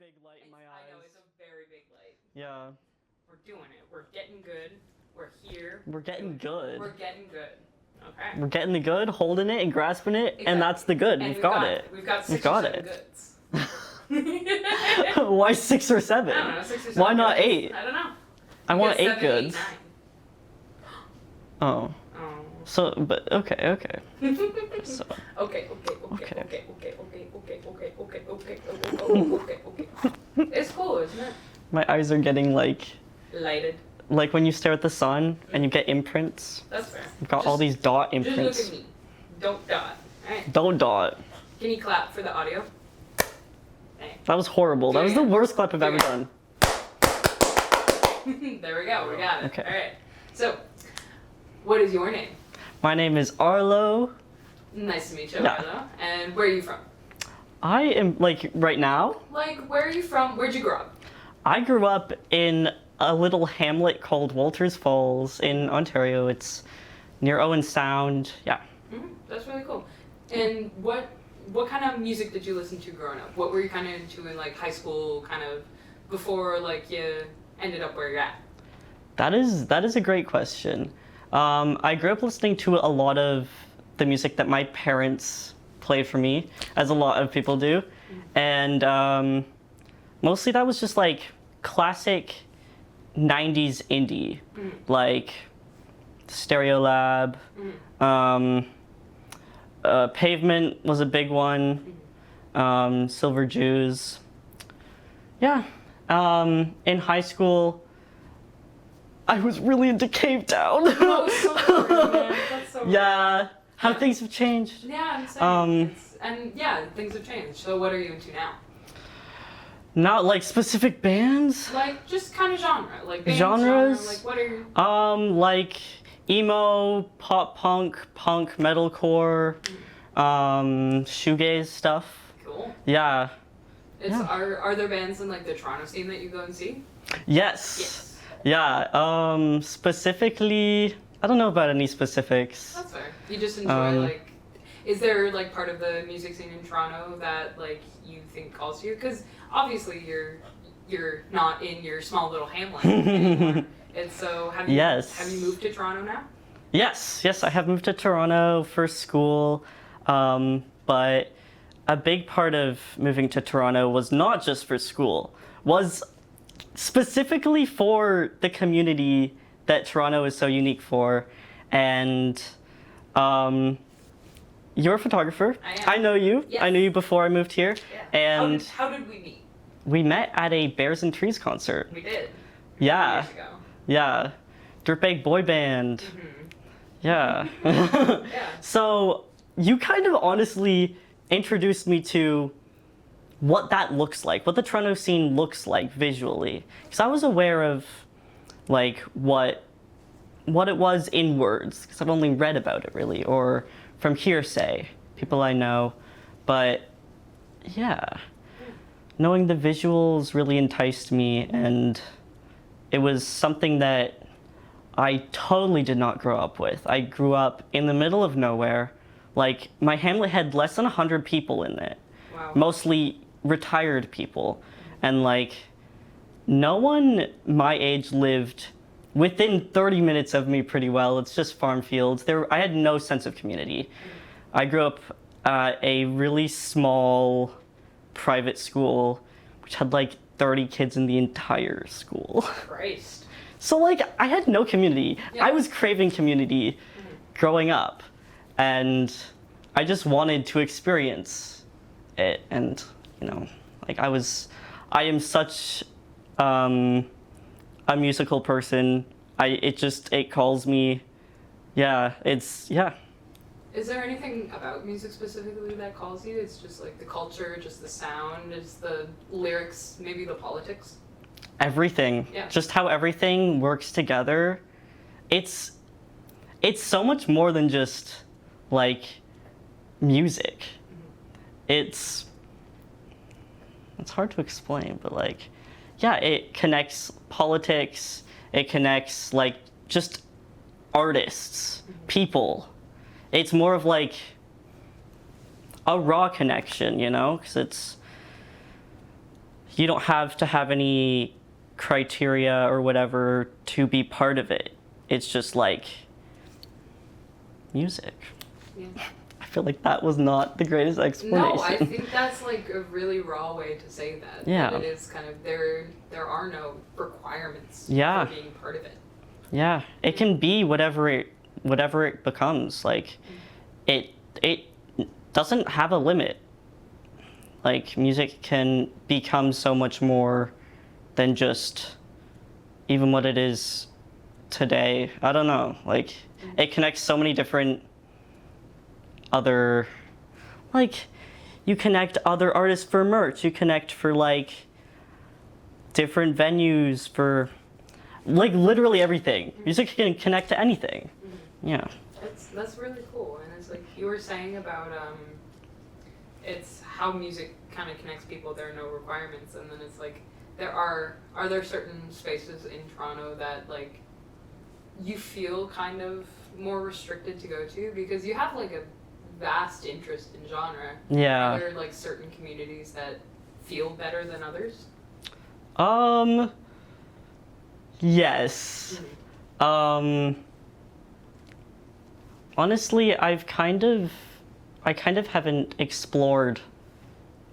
big light in my eyes. I know, it's a very big light. Yeah. We're doing it. We're getting good. We're here. We're getting good. We're getting good. Okay. We're getting the good, holding it and grasping it, Exactly. and that's the good. And we've got it. We've got 6 We've got or 7 it. goods. Why 6 or 7? I don't know, 6 or 7 Why not goods? 8? I don't know. I want 8 7, goods. 8, 9. Oh. So, but okay. So. Okay. It's cool, isn't it? My eyes are getting lighted. Like when you stare at the sun and you get imprints. That's fair. I've got all these dot imprints. Just look at me. Don't dot. Alright. Don't dot. Can you clap for the audio? Hey. That was horrible. That was the worst clap I've ever done. There we go. We got it. Okay. Alright. So, what is your name? My name is Arlo. Nice to meet you, Yeah. Arlo. And where are you from? I am, right now, Where are you from? Where'd you grow up? I grew up in a little hamlet called Walters Falls in Ontario. It's near Owen Sound. Yeah. That's really cool. And what kind of music did you listen to growing up? What were you kind of into in high school, kind of before you ended up where you're at? That is a great question. I grew up listening to a lot of the music that my parents played for me, as a lot of people do, and mostly that was just classic 90s indie, like Stereolab, Pavement was a big one, Silver Jews. Yeah. In high school, I was really into Cave Town. Oh, so sorry, man. That's so Yeah. How things have changed. Yeah, I'm saying. Things have changed. So what are you into now? Not specific bands. Just kind of genre, band Genres. Genre, what are you? Like emo, pop punk, metalcore, shoegaze stuff. Cool. Yeah. Are there bands in the Toronto scene that you go and see? Yes. Yeah. Specifically, I don't know about any specifics. That's fair. You just enjoy is there part of the music scene in Toronto that you think calls to you? Because obviously you're not in your small little hamlet anymore. And so have you moved to Toronto now? Yes, I have moved to Toronto for school, but a big part of moving to Toronto was not just for school, was specifically for the community that Toronto is so unique for. And you're a photographer. I am. I know you. Yes. I knew you before I moved here. Yeah. And how did we meet? we met at a Bears and Trees concert. We did. Yeah. 2 years ago. Yeah. Dirtbag boy band. Yeah. Yeah. So you kind of honestly introduced me to what that looks like, what the Toronto scene looks like visually. Because I was aware of what it was in words, because I've only read about it really, or from hearsay, people I know. But yeah, knowing the visuals really enticed me, and it was something that I totally did not grow up with. I grew up in the middle of nowhere. My hamlet had less than 100 people in it. Wow. Mostly retired people. And no one my age lived within 30 minutes of me pretty well. It's just farm fields. I had no sense of community. I grew up at a really small private school, which had 30 kids in the entire school. Christ. So I had no community. Yeah. I was craving community growing up, and I just wanted to experience it. And I am such a musical person. It calls me. Yeah, yeah. Is there anything about music specifically that calls you? It's just the culture, just the sound, it's the lyrics, maybe the politics? Everything. Yeah. Just how everything works together. It's so much more than just music. It's hard to explain, but it connects politics, it connects just artists, people. It's more of a raw connection, because you don't have to have any criteria or whatever to be part of it. It's just like music. Yeah. I feel like that was not the greatest explanation. No, I think that's like a really raw way to say that. Yeah. That it is kind of there are no requirements Yeah. for being part of it. Yeah, it can be whatever it becomes. Like, it doesn't have a limit. Like, music can become so much more than just even what it is today. I don't know. Like, it connects so many different other, like, you connect other artists for merch. You connect for, like, different venues for, like, literally everything. Music can connect to anything. Yeah. That's really cool. And it's like you were saying about it's how music kind of connects people. There are no requirements, and then it's like are there certain spaces in Toronto that like you feel kind of more restricted to go to because you have like a vast interest in genre? Yeah. Are there like certain communities that feel better than others? Yes. Honestly, I kind of haven't explored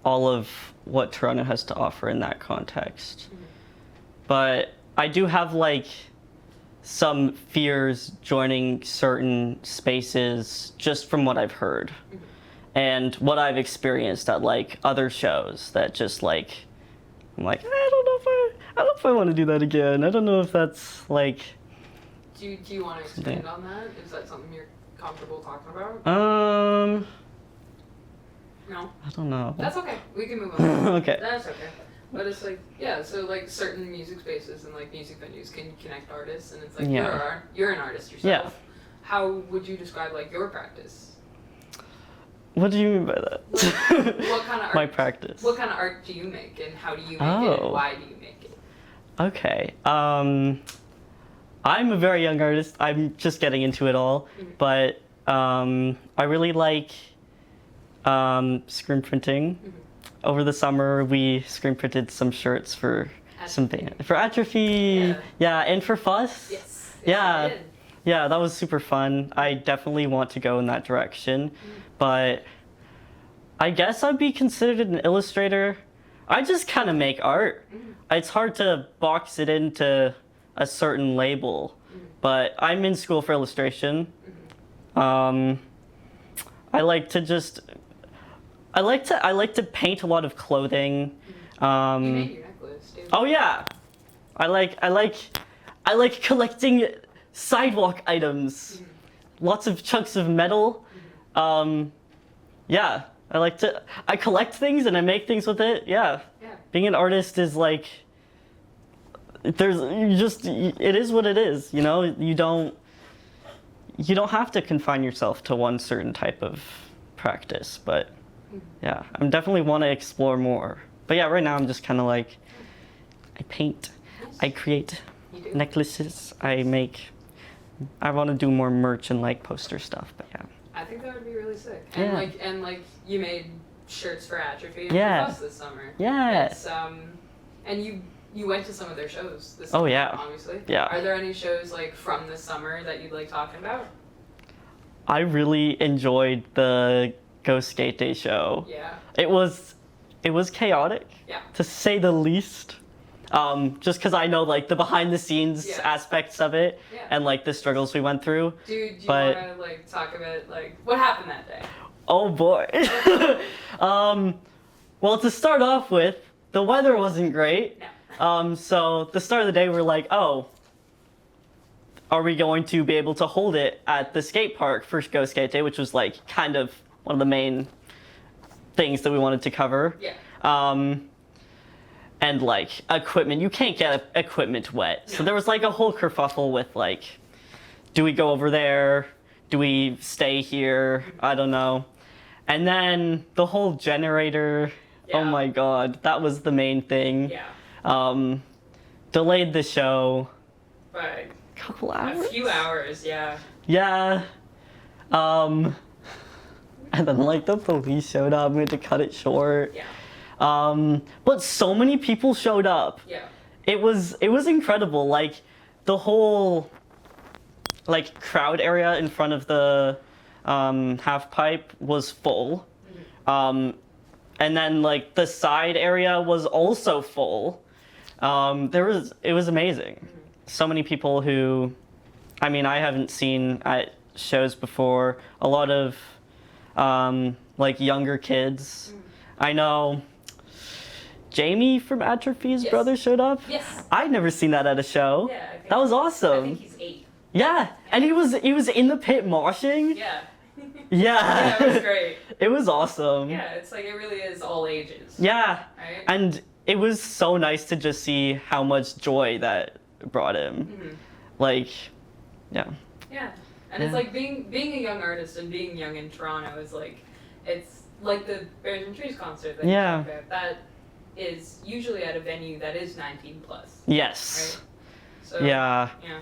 all of what Toronto has to offer in that context. But I do have like some fears joining certain spaces just from what I've heard and what I've experienced at like other shows that just like I'm like I don't know if I want to do that again. I don't know if that's like. Do you want to expand on that? Is that something you're comfortable talking about? No. I don't know. That's okay. We can move on. Okay. That's okay. But it's like, yeah, so like certain music spaces and like music venues can connect artists, and it's like you're an artist yourself. Yeah. How would you describe like your practice? What do you mean by that? What kind of art? My practice. What kind of art do you make, and how do you make it, and why do you make it? Okay. I'm a very young artist. I'm just getting into it all, but I really like screen printing. Over the summer, we screen printed some shirts for Atrophy. Yeah, and for Fuss. Yes. Yeah. Yeah, that was super fun. I definitely want to go in that direction, but I guess I'd be considered an illustrator. I just kind of make art. It's hard to box it into a certain label, but I'm in school for illustration. I like to paint a lot of clothing. You made your necklace, dude. Oh yeah, I like collecting sidewalk items, lots of chunks of metal. Yeah, I collect things and I make things with it. Yeah. Being an artist is like, it is what it is, you know? You don't have to confine yourself to one certain type of practice, but yeah, I definitely want to explore more. But yeah, right now I'm just kind of like, I paint, I create necklaces, I want to do more merch and like poster stuff, but yeah. I think that would be really sick. Yeah. And like you made shirts for Atrophy and Yeah. for us this summer. Yeah. It's, and you went to some of their shows this Oh, summer, yeah. obviously. Yeah. Are there any shows like from this summer that you'd like talking about? I really enjoyed the Go Skate Day show. Yeah. It was chaotic, Yeah. to say the least. Just because I know like the behind the scenes aspects of it and like the struggles we went through. Do you want to like talk about like what happened that day? Oh boy. Well, to start off with, the weather wasn't great. No. So the start of the day we're like, oh, are we going to be able to hold it at the skate park for Go Skate Day, which was like kind of one of the main things that we wanted to cover. Yeah. And like equipment, you can't get equipment wet. So there was like a whole kerfuffle with like, do we go over there? Do we stay here? I don't know. And then the whole generator, oh my God, that was the main thing. Yeah. Delayed the show. But A couple hours? a few hours, yeah. Yeah. And then like the police showed up, we had to cut it short. Yeah. But so many people showed up. Yeah. It was incredible. Like the whole like crowd area in front of the half pipe was full. And then like the side area was also full. It was amazing. So many people who, I mean, I haven't seen at shows before. A lot of like younger kids. I know Jamie from Atrophy's Yes. brother showed up. Yes. I'd never seen that at a show. Yeah. I think That was I awesome. think he's 8. Yeah, and he was in the pit moshing. Yeah. Yeah. Yeah, it was great. It was awesome. Yeah, it's like it really is all ages. Yeah. Right? And it was so nice to just see how much joy that brought him. Like, yeah. Yeah. And it's like being a young artist and being young in Toronto is like, it's like the Bears and Trees concert that you talked about. That is usually at a venue that is 19 plus. Yes. Right? So, Yeah. Yeah.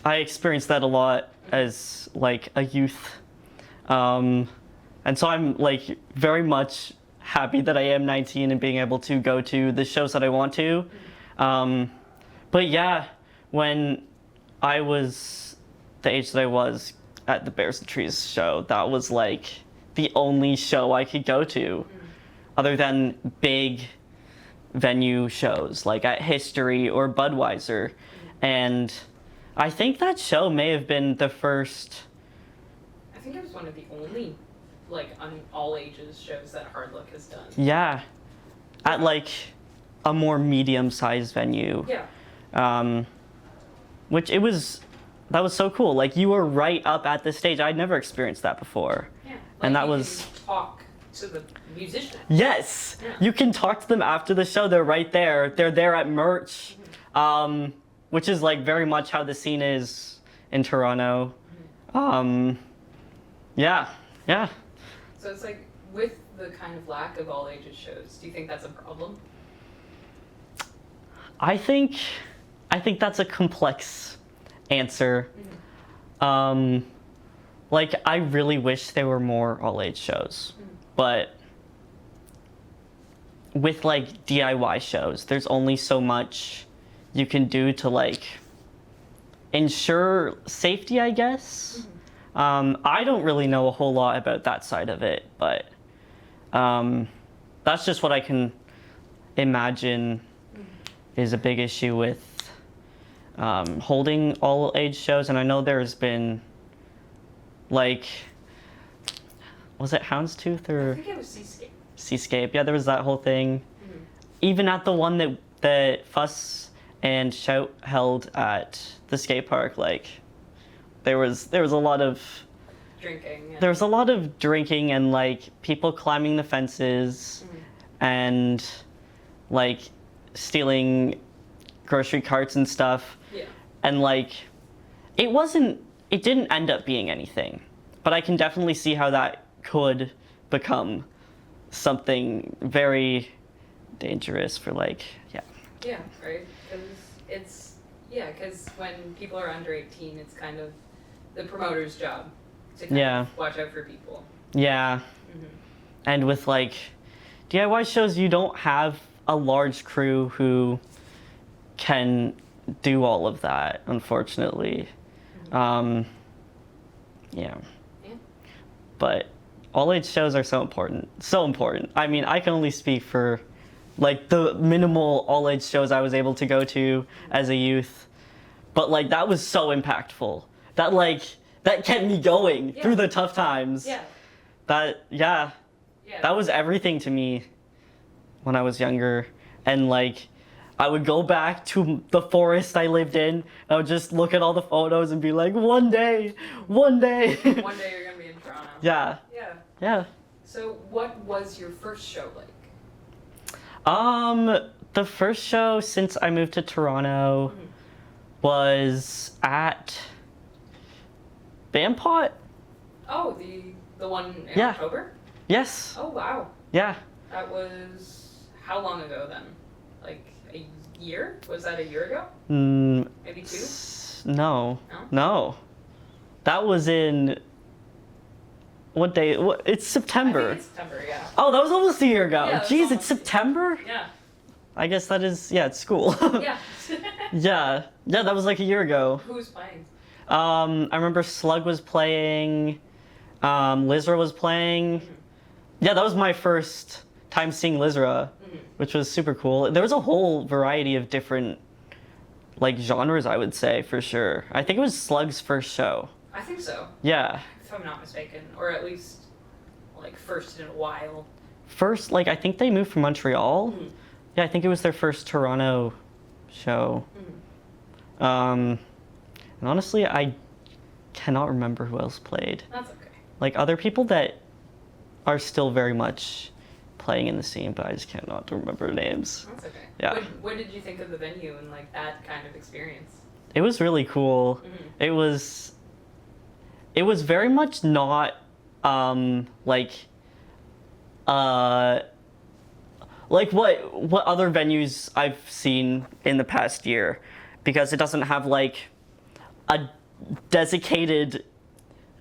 I experienced that a lot as like a youth. And so I'm like very much happy that I am 19 and being able to go to the shows that I want to. But yeah, when I was the age that I was at the Bears and Trees show, that was like the only show I could go to other than big venue shows like at History or Budweiser. And I think that show may have been the first. I think it was one of the only like all ages shows that Hard Luck has done. Yeah, at like a more medium-sized venue. Yeah. Which that was so cool. Like you were right up at the stage. I'd never experienced that before. Yeah. Like, And that you was can talk to the musician. yes. Yeah. You can talk to them after the show. They're right there. They're there at merch, which is like very much how the scene is in Toronto. Yeah. So it's like with the kind of lack of all ages shows, do you think that's a problem? I think that's a complex answer. Like I really wish there were more all-age shows, but with like DIY shows, there's only so much you can do to like ensure safety, I guess. I don't really know a whole lot about that side of it, but that's just what I can imagine is a big issue with holding all age shows. And I know there's been like, was it Houndstooth or I think it was Seascape. Seascape? Yeah, there was that whole thing. Even at the one that Fuss and Shout held at the skate park, like there was a lot of Drinking. there was a lot of drinking and like people climbing the fences and like stealing grocery carts and stuff. Yeah. And like it didn't end up being anything, but I can definitely see how that could become something very dangerous for like Yeah, right. Because when people are under 18, it's kind of the promoter's job to kind of watch out for people. Yeah. And with like DIY shows, you don't have a large crew who can do all of that, unfortunately. Yeah. But all age shows are so important. So important. I mean, I can only speak for like the minimal all age shows I was able to go to as a youth. But like that was so impactful. That kept me going through the tough times. Yeah. That was everything to me when I was younger. And like I would go back to the forest I lived in. I would just look at all the photos and be like, one day. One day you're gonna be in Toronto. Yeah. Yeah. So what was your first show like? The first show since I moved to Toronto was at Bampot. Oh, the one in October? Yes. Oh, wow. Yeah. That was how long ago then? Like a year? Was that a year ago? Maybe 2? No. That was in What day? What? It's I September. think it's September, yeah. Oh, that was almost a year ago. Yeah, that was Jeez, it's almost- September? Yeah. I guess that is, yeah, it's school. Yeah. Yeah. Yeah, that was like a year ago. Who was playing? I remember Slug was playing, Lizra was playing. Yeah, that was my first time seeing Lizra, which was super cool. There was a whole variety of different, like, genres, I would say, for sure. I think it was Slug's first show. I think so, Yeah. if I'm not mistaken. Or at least, like, first in a while. First, like, I think they moved from Montreal. Mhm. Yeah, I think it was their first Toronto show. And honestly, I cannot remember who else played. That's okay. Like, other people that are still very much playing in the scene, but I just cannot remember names. That's okay. Yeah. What did you think of the venue and, like, that kind of experience? It was really cool. It was very much not like what other venues I've seen in the past year, because it doesn't have like a dedicated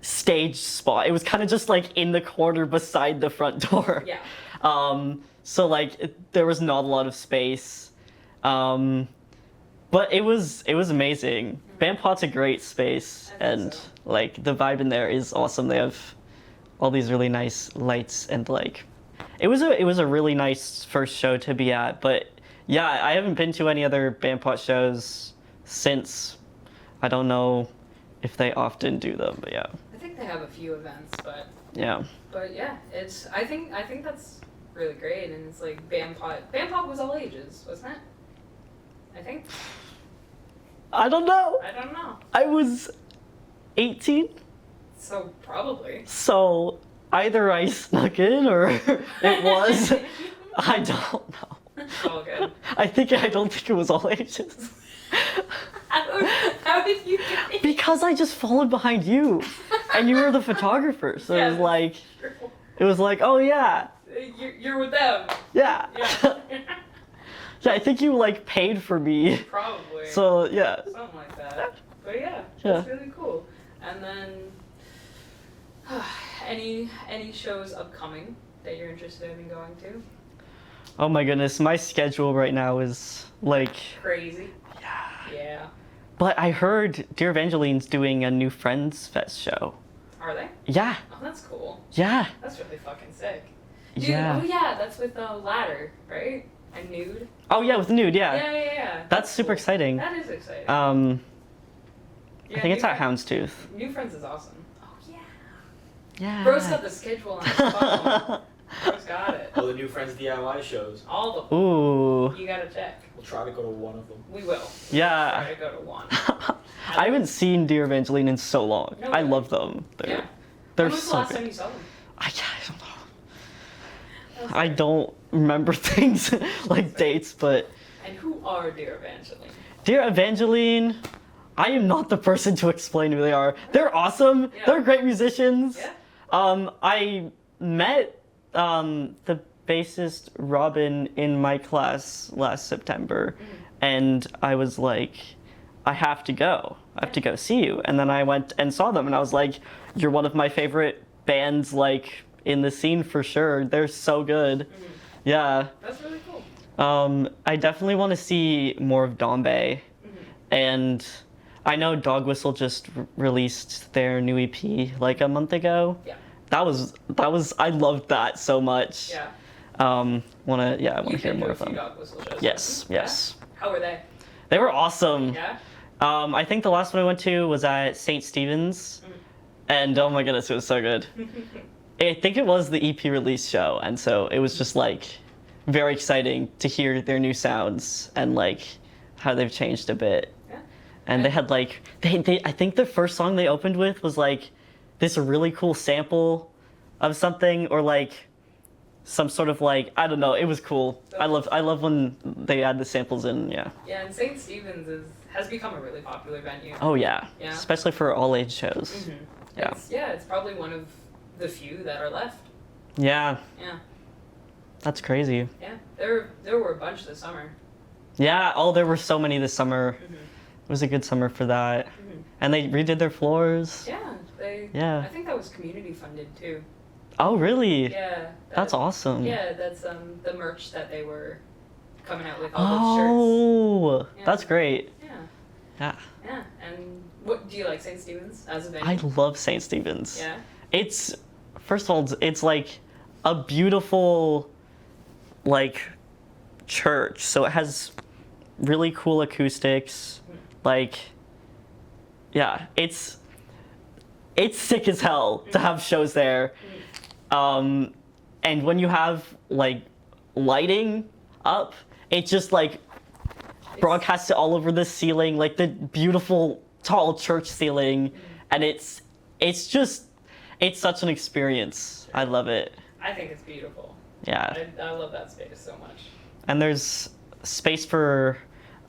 stage spot. It was kind of just like in the corner beside the front door. Yeah. So like there was not a lot of space. But it was amazing. Bampot's a great space, I think and so. like the vibe in there is awesome. They have all these really nice lights, and like it was a really nice first show to be at. But yeah, I haven't been to any other Bampot shows since. I don't know if they often do them, but yeah. I think they have a few events, but Yeah. yeah, it's I think that's really great, and it's like Bampot was all ages, wasn't it? I think. I don't know. I don't know. I was 18, So probably. so either I snuck in or it was. I don't know. It's all good. I don't think it was all ages. How did you get it? Because I just followed behind you, and you were the photographer, so Yeah, it was like, oh yeah, You're with them. yeah. Yeah. Yeah, I think you like paid for me. Probably. So yeah. Something like that. But yeah, Yeah. that's really cool. And then any shows upcoming that you're interested in going to? Oh my goodness, my schedule right now is like, Crazy. yeah. Yeah. But I heard Dear Evangeline's doing a new Friends Fest show. Are they? Yeah, Oh, that's cool. yeah, That's really fucking sick. Dude, yeah. Oh yeah, that's with the ladder, right? And nude. Oh yeah, with Nude, yeah. Yeah. That's super cool. exciting. That is exciting. I Yeah, think it's New at Friends- Houndstooth. New Friends is awesome. Oh yeah. Yeah. Bro's got the schedule on his phone. Bro's got it. Oh, the New Friends DIY shows. All of them. Ooh. You gotta check. We'll try to go to one of them. We will. Yeah. Try to go to one. I haven't seen Dear Evangeline in so long. No I way. love them. Yeah. They're When was the so last time good. you saw them? I don't know. I don't remember things like dates, but And who are Dear Evangeline? Dear Evangeline, I am not the person to explain who they are. They're awesome. Yeah. They're great musicians. Yeah. I met the bassist Robin in my class last September, and I was like, I have to go. I have to go see you. And then I went and saw them, and I was like, you're one of my favorite bands, like, in the scene for sure. They're so good. Yeah. That's really cool. I definitely want to see more of Dombe. And I know Dog Whistle just released their new EP like a month ago. Yeah. That was I loved that so much. Yeah. I want to You've hear been to more a of few them. Dog Whistle shows. Yes, haven't you? yes. Yeah? How were they? They were awesome. Yeah. I think the last one I went to was at St. Stephen's, and oh my goodness, it was so good. I think it was the EP release show, and so it was just like very exciting to hear their new sounds and like how they've changed a bit. Yeah. And they had like they I think the first song they opened with was like this really cool sample of something, or like some sort of like, I don't know, it was cool. I love when they add the samples in, yeah. Yeah, and St. Stephen's has become a really popular venue. Oh yeah. Yeah. Especially for all age shows. Yeah. It's probably one of the few that are left. Yeah. Yeah. That's crazy. Yeah. There were a bunch this summer. Yeah, oh, there were so many this summer. It was a good summer for that. And they redid their floors. Yeah, I Yeah. think that was community funded too. Oh, really? Yeah. That's awesome. Yeah, that's the merch that they were coming out with, all those shirts. Oh, that's great. Yeah. Yeah. Yeah. And what do you like St. Stephen's as a venue? I love St. Stephen's. Yeah. It's, first of all, it's like a beautiful, like, church. So it has really cool acoustics. Like, yeah, it's sick as hell to have shows there. And when you have like lighting up, it just like broadcasts it all over the ceiling, like the beautiful tall church ceiling, and it's such an experience. I love it. I think it's beautiful. Yeah. I love that space so much. And there's space for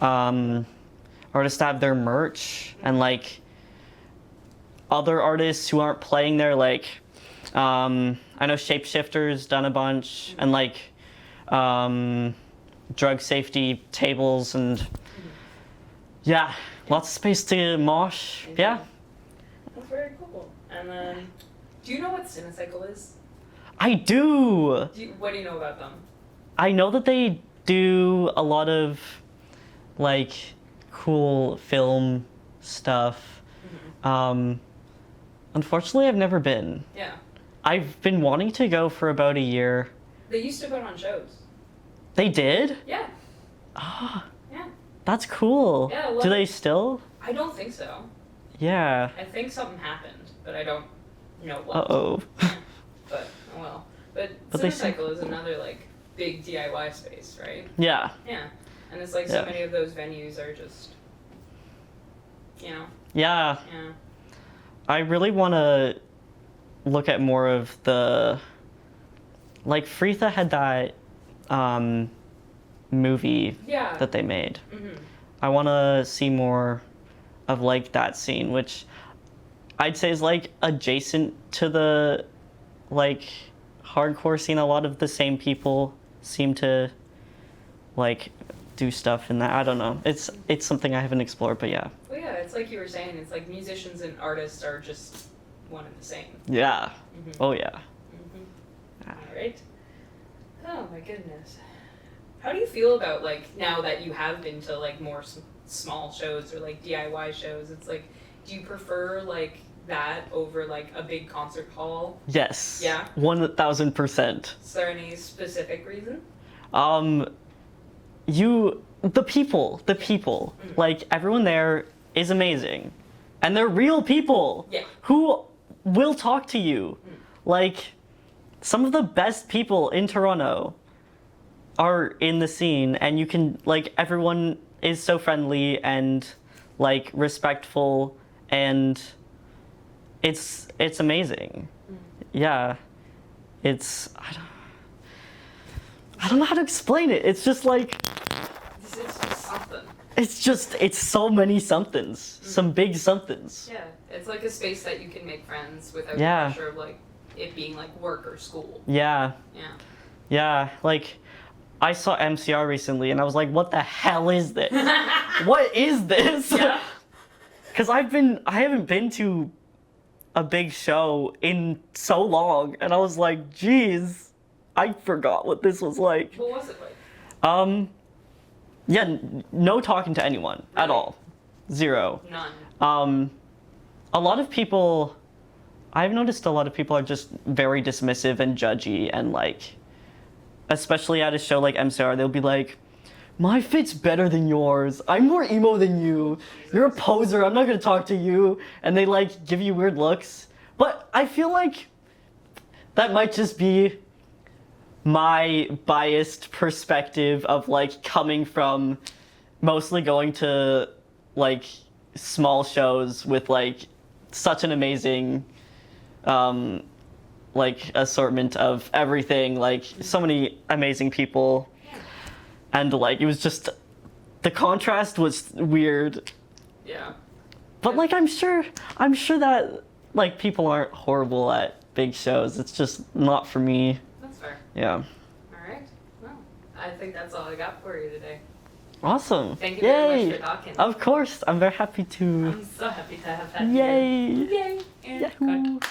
artists to have their merch and like other artists who aren't playing there, like I know Shapeshifter's done a bunch, and like drug safety tables, and yeah, lots of space to mosh. Yeah. That's very cool. And then, do you know what Cinecycle is? I do. What do you know about them? I know that they do a lot of like cool film stuff. Unfortunately, I've never been. Yeah. I've been wanting to go for about a year. They used to put on shows. They did? Yeah. Ah, Yeah. that's cool. Yeah, well- Do they still? I don't think so. Yeah. I think something happened, but I don't know what. Uh-oh. But, oh well. But But they Cinecycle is another, like, big DIY space, right? Yeah. Yeah. And it's like Yeah. so many of those venues are just, you know, Yeah. yeah. I really want to look at more of the, like Fritha had that movie Yeah. that they made. Mm-hmm. I want to see more of like that scene, which I'd say is like adjacent to the like hardcore scene. A lot of the same people seem to like do stuff in that. I don't know. It's something I haven't explored, but yeah. Well, yeah, it's like you were saying, it's like musicians and artists are just one and the same. Yeah. Mhm. Oh yeah. Mm-hmm. All right. Oh my goodness. How do you feel about like now that you have been to like more small shows or like DIY shows? It's like, do you prefer like that over like a big concert hall? Yes. Yeah? 1000%. Is there any specific reason? The people, Mhm. like everyone there is amazing, and they're real people. Yeah. Who will talk to you. Like some of the best people in Toronto are in the scene, and you can like everyone is so friendly and like respectful, and it's amazing. Yeah. It's I don't know how to explain it. It's just like It's just something. it's so many somethings. Some big somethings. Yeah. It's like a space that you can make friends without Yeah. the pressure of like it being like work or school. Yeah. Yeah. Yeah, like I saw MCR recently and I was like, what the hell is this? What is this? Yeah. Cuz I haven't been to a big show in so long, and I was like, geez, I forgot what this was like. What was it like? Yeah, no talking to anyone at Really? all. Zero. None. A lot of people, I've noticed a lot of people are just very dismissive and judgy, and like, especially at a show like MCR, they'll be like, my fit's better than yours. I'm more emo than you. You're a poser. I'm not gonna talk to you. And they like give you weird looks. But I feel like that might just be my biased perspective of like coming from mostly going to like small shows with like such an amazing like assortment of everything, like so many amazing people, and like it was just the contrast was weird. Yeah. But like I'm sure that like people aren't horrible at big shows. It's just not for me. That's fair. Yeah. All right. Well, I think that's all I got for you today. Awesome. Thank you very Yay. much for talking. Of course. I'm very happy to. I'm so happy to have had Yay. you. Yay. and Yahoo! cut.